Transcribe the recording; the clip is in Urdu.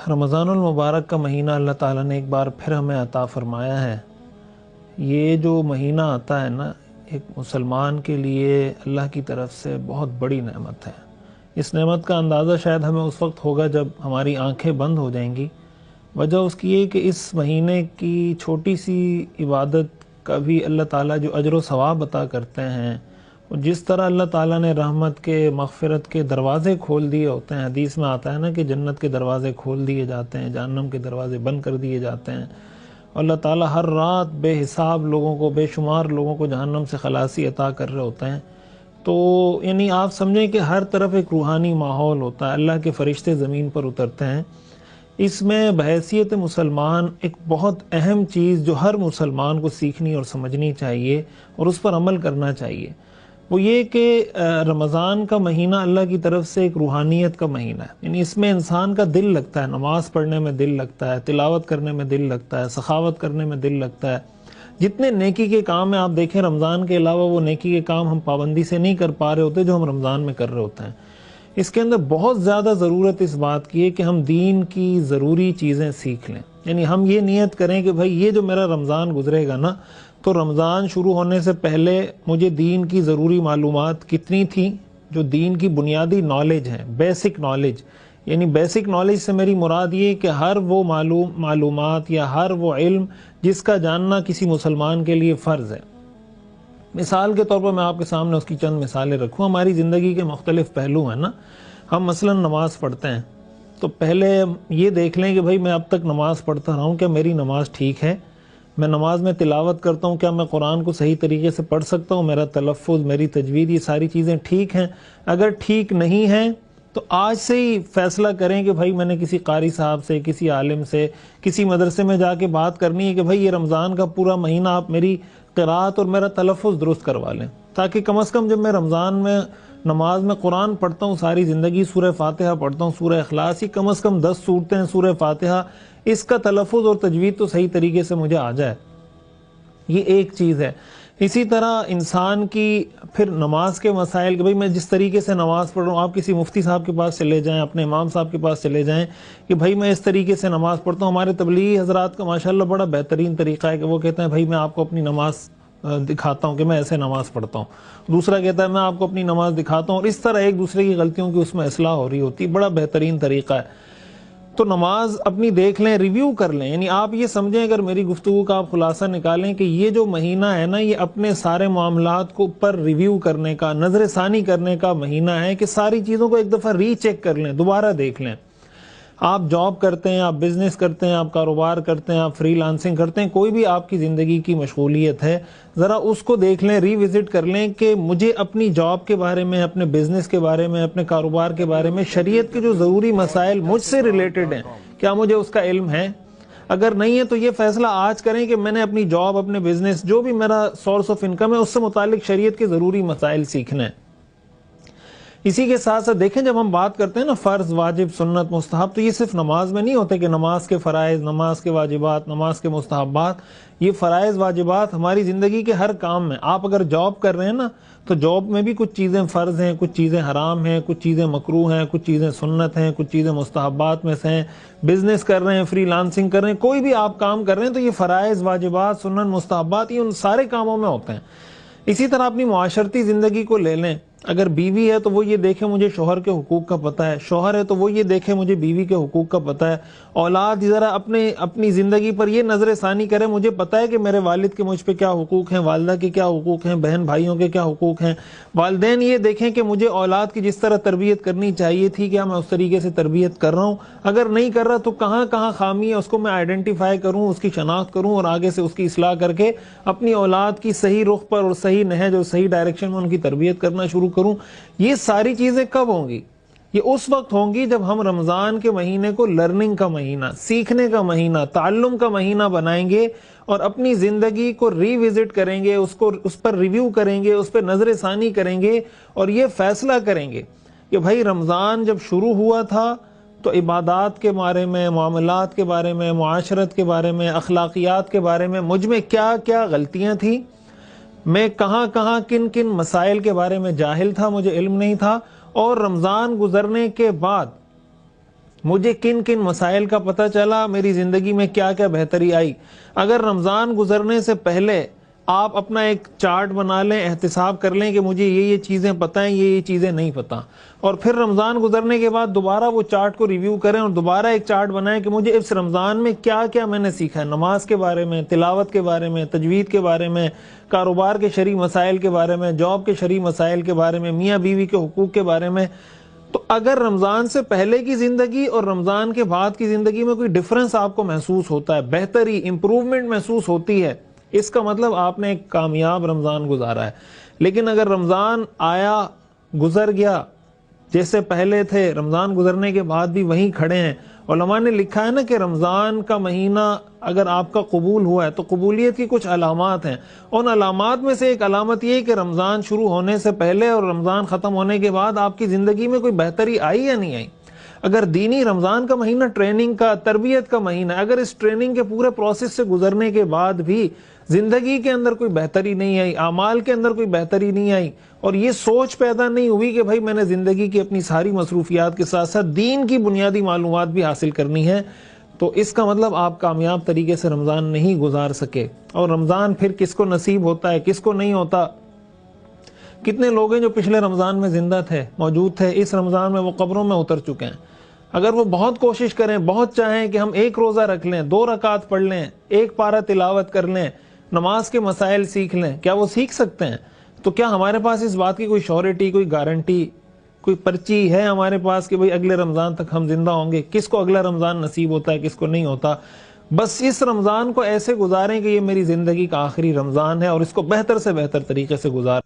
رمضان المبارک کا مہینہ اللہ تعالیٰ نے ایک بار پھر ہمیں عطا فرمایا ہے۔ یہ جو مہینہ آتا ہے نا، ایک مسلمان کے لیے اللہ کی طرف سے بہت بڑی نعمت ہے۔ اس نعمت کا اندازہ شاید ہمیں اس وقت ہوگا جب ہماری آنکھیں بند ہو جائیں گی۔ وجہ اس کی یہ کہ اس مہینے کی چھوٹی سی عبادت کا بھی اللہ تعالیٰ جو اجر و ثواب عطا کرتے ہیں، اور جس طرح اللہ تعالیٰ نے رحمت کے، مغفرت کے دروازے کھول دیے ہوتے ہیں۔ حدیث میں آتا ہے نا کہ جنت کے دروازے کھول دیے جاتے ہیں، جہنم کے دروازے بند کر دیے جاتے ہیں، اور اللہ تعالیٰ ہر رات بے حساب لوگوں کو، بے شمار لوگوں کو جہنم سے خلاصی عطا کر رہے ہوتے ہیں۔ تو یعنی آپ سمجھیں کہ ہر طرف ایک روحانی ماحول ہوتا ہے، اللہ کے فرشتے زمین پر اترتے ہیں۔ اس میں بحیثیت مسلمان ایک بہت اہم چیز جو ہر مسلمان کو سیکھنی اور سمجھنی چاہیے اور اس پر عمل کرنا چاہیے، وہ یہ کہ رمضان کا مہینہ اللہ کی طرف سے ایک روحانیت کا مہینہ ہے۔ یعنی اس میں انسان کا دل لگتا ہے، نماز پڑھنے میں دل لگتا ہے، تلاوت کرنے میں دل لگتا ہے، سخاوت کرنے میں دل لگتا ہے۔ جتنے نیکی کے کام ہیں آپ دیکھیں، رمضان کے علاوہ وہ نیکی کے کام ہم پابندی سے نہیں کر پا رہے ہوتے جو ہم رمضان میں کر رہے ہوتے ہیں۔ اس کے اندر بہت زیادہ ضرورت اس بات کی ہے کہ ہم دین کی ضروری چیزیں سیکھ لیں۔ یعنی ہم یہ نیت کریں کہ بھائی یہ جو میرا رمضان گزرے گا نا، تو رمضان شروع ہونے سے پہلے مجھے دین کی ضروری معلومات کتنی تھیں، جو دین کی بنیادی نالج ہے، بیسک نالج۔ یعنی بیسک نالج سے میری مراد یہ کہ ہر وہ معلومات یا ہر وہ علم جس کا جاننا کسی مسلمان کے لیے فرض ہے۔ مثال کے طور پر میں آپ کے سامنے اس کی چند مثالیں رکھوں۔ ہماری زندگی کے مختلف پہلو ہیں نا۔ ہم مثلا نماز پڑھتے ہیں تو پہلے یہ دیکھ لیں کہ بھائی میں اب تک نماز پڑھتا رہا ہوں، کیا میری نماز ٹھیک ہے؟ میں نماز میں تلاوت کرتا ہوں، کیا میں قرآن کو صحیح طریقے سے پڑھ سکتا ہوں؟ میرا تلفظ، میری تجوید، یہ ساری چیزیں ٹھیک ہیں؟ اگر ٹھیک نہیں ہیں تو آج سے ہی فیصلہ کریں کہ بھائی میں نے کسی قاری صاحب سے، کسی عالم سے، کسی مدرسے میں جا کے بات کرنی ہے کہ بھائی یہ رمضان کا پورا مہینہ آپ میری قرات اور میرا تلفظ درست کروا لیں، تاکہ کم از کم جب میں رمضان میں نماز میں قرآن پڑھتا ہوں، ساری زندگی سورہ فاتحہ پڑھتا ہوں، سورہ اخلاص، ہی کم از کم 10 صورتیں ہیں سورہ فاتحہ، اس کا تلفظ اور تجوید تو صحیح طریقے سے مجھے آ جائے۔ یہ ایک چیز ہے۔ اسی طرح انسان کی پھر نماز کے مسائل کہ بھئی میں جس طریقے سے نماز پڑھ رہا ہوں، آپ کسی مفتی صاحب کے پاس چلے جائیں، اپنے امام صاحب کے پاس چلے جائیں کہ بھئی میں اس طریقے سے نماز پڑھتا ہوں۔ ہمارے تبلیغی حضرات کا ماشاءاللہ بڑا بہترین طریقہ ہے کہ وہ کہتے ہیں بھئی میں آپ کو اپنی نماز دکھاتا ہوں کہ میں ایسے نماز پڑھتا ہوں، دوسرا کہتا ہے میں آپ کو اپنی نماز دکھاتا ہوں، اور اس طرح ایک دوسرے کی غلطیوں کی اس میں اصلاح ہو رہی ہوتی ہے۔ بڑا بہترین طریقہ ہے۔ تو نماز اپنی دیکھ لیں، ریویو کر لیں۔ یعنی آپ یہ سمجھیں، اگر میری گفتگو کا آپ خلاصہ نکالیں کہ یہ جو مہینہ ہے نا، یہ اپنے سارے معاملات کو پر ریویو کرنے کا، نظر ثانی کرنے کا مہینہ ہے کہ ساری چیزوں کو ایک دفعہ ری چیک کر لیں، دوبارہ دیکھ لیں۔ آپ جاب کرتے ہیں، آپ بزنس کرتے ہیں، آپ کاروبار کرتے ہیں، آپ فری لانسنگ کرتے ہیں، کوئی بھی آپ کی زندگی کی مشغولیت ہے، ذرا اس کو دیکھ لیں، ری وزٹ کر لیں کہ مجھے اپنی جاب کے بارے میں، اپنے بزنس کے بارے میں، اپنے کاروبار کے بارے میں شریعت کے جو ضروری مسائل مجھ سے ریلیٹڈ ہیں، کیا مجھے اس کا علم ہے؟ اگر نہیں ہے تو یہ فیصلہ آج کریں کہ میں نے اپنی جاب، اپنے بزنس، جو بھی میرا سورس آف انکم ہے، اس سے متعلق شریعت کے ضروری مسائل سیکھنا ہے۔ اسی کے ساتھ ساتھ دیکھیں، جب ہم بات کرتے ہیں نا فرض، واجب، سنت، مستحب، تو یہ صرف نماز میں نہیں ہوتے کہ نماز کے فرائض، نماز کے واجبات، نماز کے مستحبات۔ یہ فرائض، واجبات ہماری زندگی کے ہر کام میں۔ آپ اگر جاب کر رہے ہیں نا، تو جاب میں بھی کچھ چیزیں فرض ہیں، کچھ چیزیں حرام ہیں، کچھ چیزیں مکروہ ہیں، کچھ چیزیں سنت ہیں، کچھ چیزیں مستحبات میں سے ہیں۔ بزنس کر رہے ہیں، فری لانسنگ کر رہے ہیں، کوئی بھی آپ کام کر رہے ہیں، تو یہ فرائض، واجبات، سنت، مستحبات، یہ ان سارے کاموں میں ہوتے ہیں۔ اسی طرح اپنی معاشرتی زندگی کو لے لیں۔ اگر بیوی ہے تو وہ یہ دیکھے مجھے شوہر کے حقوق کا پتہ ہے، شوہر ہے تو وہ یہ دیکھے مجھے بیوی کے حقوق کا پتہ ہے، اولاد ذرا اپنی زندگی پر یہ نظر ثانی کرے، مجھے پتہ ہے کہ میرے والد کے مجھ پہ کیا حقوق ہیں، والدہ کے کیا حقوق ہیں، بہن بھائیوں کے کیا حقوق ہیں۔ والدین یہ دیکھیں کہ مجھے اولاد کی جس طرح تربیت کرنی چاہیے تھی، کیا میں اس طریقے سے تربیت کر رہا ہوں؟ اگر نہیں کر رہا تو کہاں کہاں خامی ہے، اس کو میں آئیڈینٹیفائی کروں، اس کی شناخت کروں، اور آگے سے اس کی اصلاح کر کے اپنی اولاد کی صحیح رخ پر اور صحیح نہج اور صحیح ڈائریکشن میں ان کی تربیت کرنا شروع کروں۔ یہ ساری چیزیں کب ہوں گی؟ یہ اس وقت ہوں گی جب ہم رمضان کے مہینے کو لرننگ کا مہینہ، سیکھنے کا مہینہ، تعلم کا مہینہ بنائیں گے، اور اپنی زندگی کو ری وزٹ کریں گے، اس پر ریویو کریں گے، اس پر نظر ثانی کریں گے، اور یہ فیصلہ کریں گے کہ بھائی رمضان جب شروع ہوا تھا تو عبادات کے بارے میں، معاملات کے بارے میں، معاشرت کے بارے میں، اخلاقیات کے بارے میں مجھ میں کیا کیا غلطیاں تھیں، میں کہاں کہاں کن کن مسائل کے بارے میں جاہل تھا، مجھے علم نہیں تھا، اور رمضان گزرنے کے بعد مجھے کن کن مسائل کا پتہ چلا، میری زندگی میں کیا کیا بہتری آئی۔ اگر رمضان گزرنے سے پہلے آپ اپنا ایک چارٹ بنا لیں، احتساب کر لیں کہ مجھے یہ چیزیں پتہ ہیں، یہ چیزیں نہیں پتہ، اور پھر رمضان گزرنے کے بعد دوبارہ وہ چارٹ کو ریویو کریں اور دوبارہ ایک چارٹ بنائیں کہ مجھے اس رمضان میں کیا کیا میں نے سیکھا ہے، نماز کے بارے میں، تلاوت کے بارے میں، تجوید کے بارے میں، کاروبار کے شرعی مسائل کے بارے میں، جاب کے شرعی مسائل کے بارے میں، میاں بیوی کے حقوق کے بارے میں۔ تو اگر رمضان سے پہلے کی زندگی اور رمضان کے بعد کی زندگی میں کوئی ڈیفرنس آپ کو محسوس ہوتا ہے، بہتری، امپروومنٹ محسوس ہوتی ہے، اس کا مطلب آپ نے ایک کامیاب رمضان گزارا ہے۔ لیکن اگر رمضان آیا، گزر گیا، جیسے پہلے تھے، رمضان گزرنے کے بعد بھی وہیں کھڑے ہیں، علماء نے لکھا ہے نا کہ رمضان کا مہینہ اگر آپ کا قبول ہوا ہے تو قبولیت کی کچھ علامات ہیں۔ ان علامات میں سے ایک علامت یہ ہے کہ رمضان شروع ہونے سے پہلے اور رمضان ختم ہونے کے بعد آپ کی زندگی میں کوئی بہتری آئی یا نہیں آئی۔ اگر دینی رمضان کا مہینہ ٹریننگ کا، تربیت کا مہینہ، اگر اس ٹریننگ کے پورے پروسیس سے گزرنے کے بعد بھی زندگی کے اندر کوئی بہتری نہیں آئی، اعمال کے اندر کوئی بہتری نہیں آئی، اور یہ سوچ پیدا نہیں ہوئی کہ بھائی میں نے زندگی کی اپنی ساری مصروفیات کے ساتھ ساتھ دین کی بنیادی معلومات بھی حاصل کرنی ہے، تو اس کا مطلب آپ کامیاب طریقے سے رمضان نہیں گزار سکے۔ اور رمضان پھر کس کو نصیب ہوتا ہے، کس کو نہیں ہوتا۔ کتنے لوگ ہیں جو پچھلے رمضان میں زندہ تھے، موجود تھے، اس رمضان میں وہ قبروں میں اتر چکے ہیں۔ اگر وہ بہت کوشش کریں، بہت چاہیں کہ ہم ایک روزہ رکھ لیں، 2 رکعت پڑھ لیں، ایک پارہ تلاوت کر لیں، نماز کے مسائل سیکھ لیں، کیا وہ سیکھ سکتے ہیں؟ تو کیا ہمارے پاس اس بات کی کوئی شیورٹی، کوئی گارنٹی، کوئی پرچی ہے ہمارے پاس کہ بھئی اگلے رمضان تک ہم زندہ ہوں گے؟ کس کو اگلا رمضان نصیب ہوتا ہے، کس کو نہیں ہوتا؟ بس اس رمضان کو ایسے گزاریں کہ یہ میری زندگی کا آخری رمضان ہے، اور اس کو بہتر سے بہتر طریقے سے گزاریں۔